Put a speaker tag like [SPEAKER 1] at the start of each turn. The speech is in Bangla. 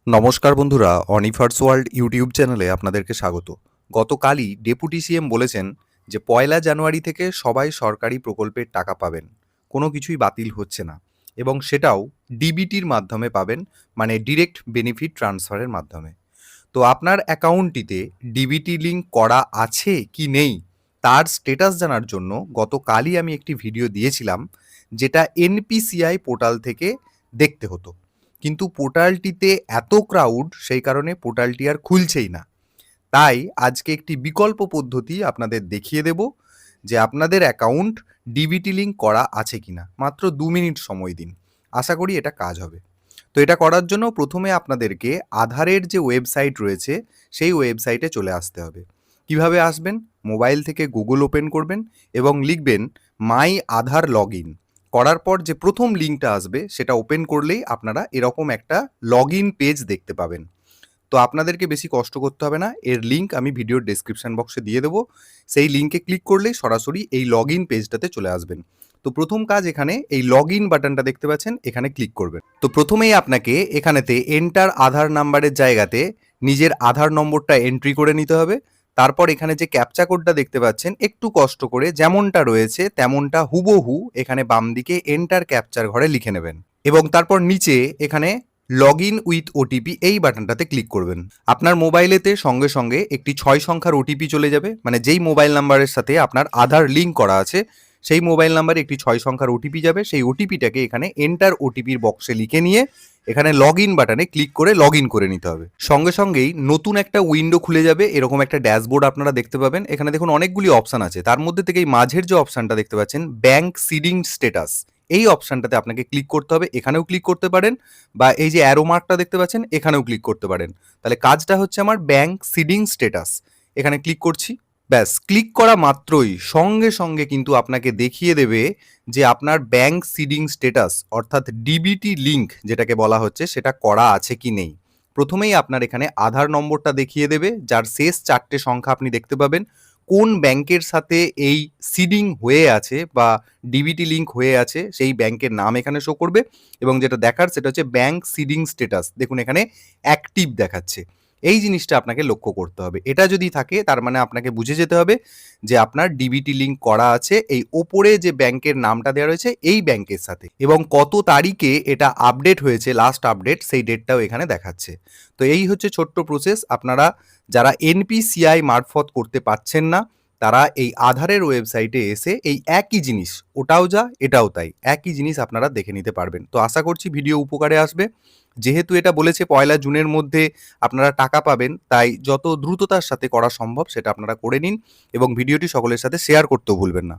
[SPEAKER 1] নমস্কার বন্ধুরা, অনিফার্স ওয়ার্ল্ড ইউটিউব চ্যানেলে আপনাদেরকে স্বাগত। গতকালই ডেপুটি সিএম বলেছেন যে 1 জানুয়ারি থেকে সবাই সরকারি প্রকল্পের টাকা পাবেন, কোনো কিছুই বাতিল হচ্ছে না, এবং সেটাও ডিবিটির মাধ্যমে পাবেন, মানে ডিরেক্ট বেনিফিট ট্রান্সফারের মাধ্যমে। তো আপনার অ্যাকাউন্টটিতে ডিবিটি লিঙ্ক করা আছে কি নেই তার স্টেটাস জানার জন্য গতকালই আমি একটি ভিডিও দিয়েছিলাম, যেটা এনপিসিআই পোর্টাল থেকে দেখতে হতো। কিন্তু পোর্টালটিতে এত ক্রাউড, সেই কারণে পোর্টালটি আর খুলছেই না। তাই আজকে একটি বিকল্প পদ্ধতি আপনাদের দেখিয়ে দেব, যে আপনাদের অ্যাকাউন্ট ডিবিটি লিঙ্ক করা আছে কিনা। মাত্র 2 মিনিট সময় দিন, আশা করি এটা কাজ হবে। তো এটা করার জন্য প্রথমে আপনাদেরকে আধারের যে ওয়েবসাইট রয়েছে সেই ওয়েবসাইটে চলে আসতে হবে। কিভাবে আসবেন? মোবাইল থেকে গুগল ওপেন করবেন এবং লিখবেন মাই আধার লগ ইন। করার পর যে প্রথম লিঙ্কটা আসবে সেটা ওপেন করলেই আপনারা এরকম একটা লগ ইন পেজ দেখতে পাবেন। তো আপনাদেরকে বেশি কষ্ট করতে হবে না, এর লিঙ্ক আমি ভিডিওর ডেসক্রিপশন বক্সে দিয়ে দেবো। সেই লিঙ্কে ক্লিক করলেই সরাসরি এই লগ ইন পেজটাতে চলে আসবেন। তো প্রথম কাজ, এখানে এই লগ ইন বাটনটা দেখতে পাচ্ছেন, এখানে ক্লিক করবেন। তো প্রথমেই আপনাকে এখানেতে এন্টার আধার নাম্বারের জায়গাতে নিজের আধার নম্বরটা এন্ট্রি করে নিতে হবে। তারপর এখানে যে ক্যাপচা কোডটা দেখতে পাচ্ছেন, একটু কষ্ট করে যেমনটা রয়েছে তেমনটা হুবহু এখানে বাম দিকে এন্টার ক্যাপচার ঘরে লিখে নেবেন, এবং তারপর নিচে এখানে লগ ইন উইথ ওটিপি এই বাটনটাতে ক্লিক করবেন। আপনার মোবাইলেতে সঙ্গে সঙ্গে একটি 6 সংখ্যার ওটিপি চলে যাবে, মানে যেই মোবাইল নাম্বারের সাথে আপনার আধার লিঙ্ক করা আছে সেই মোবাইল নাম্বারে একটি 6 সংখ্যার ওটিপি যাবে। সেই ওটিপিটাকে এখানে এন্টার ওটিপির বক্সে লিখে নিয়ে এখানে লগ ইন বাটনে ক্লিক করে লগ ইন করে নিতে হবে। সঙ্গে সঙ্গেই নতুন একটা উইন্ডো খুলে যাবে, এরকম একটা ড্যাশবোর্ড আপনারা দেখতে পাবেন। এখানে দেখুন অনেকগুলি অপশান আছে, তার মধ্যে থেকে এই মাঝের যে অপশানটা দেখতে পাচ্ছেন ব্যাংক সিডিং স্ট্যাটাস, এই অপশানটাতে আপনাকে ক্লিক করতে হবে। এখানেও ক্লিক করতে পারেন, বা এই যে অ্যারো মার্কটা দেখতে পাচ্ছেন এখানেও ক্লিক করতে পারেন। তাহলে কাজটা হচ্ছে আমার ব্যাংক সিডিং স্ট্যাটাস, এখানে ক্লিক করছি। ব্যাস, ক্লিক করা মাত্রই সঙ্গে সঙ্গে কিন্তু আপনাকে দেখিয়ে দেবে যে আপনার ব্যাংক সিডিং স্ট্যাটাস অর্থাৎ ডিবিটি লিঙ্ক যেটাকে বলা হচ্ছে সেটা করা আছে কি নেই। প্রথমেই আপনার এখানে আধার নম্বরটা দেখিয়ে দেবে, যার শেষ 4টে সংখ্যা আপনি দেখতে পাবেন। কোন ব্যাংকের সাথে এই সিডিং হয়ে আছে বা ডিবিটি লিঙ্ক হয়ে আছে সেই ব্যাংকের নাম এখানে শো করবে, এবং যেটা দেখার সেটা হচ্ছে ব্যাংক সিডিং স্ট্যাটাস। দেখুন এখানে অ্যাক্টিভ দেখাচ্ছে, এই জিনিসটা আপনাকে লক্ষ্য করতে হবে। এটা যদি থাকে তার মানে আপনাকে বুঝে যেতে হবে যে আপনার ডিবিটি লিঙ্ক করা আছে এই ওপরে যে ব্যাংকের নামটা দেওয়া রয়েছে এই ব্যাংকের সাথে, এবং কত তারিখে এটা আপডেট হয়েছে, লাস্ট আপডেট সেই ডেটটাও এখানে দেখাচ্ছে। তো এই হচ্ছে ছোট্ট প্রসেস। আপনারা যারা এনপিসিআই মারফত করতে পারছেন না তারা এই আধারের ওয়েবসাইটে এসে এই একই জিনিস, ওটাও যা এটাও তাই, একই জিনিস আপনারা দেখে নিতে পারবেন। তো আশা করছি ভিডিও উপকারে আসবে। যেহেতু এটা বলেছে 1 জুনের মধ্যে আপনারা টাকা পাবেন, তাই যত দ্রুততার সাথে করা সম্ভব সেটা আপনারা করে নিন, এবং ভিডিওটি সকলের সাথে শেয়ার করতেও ভুলবেন না।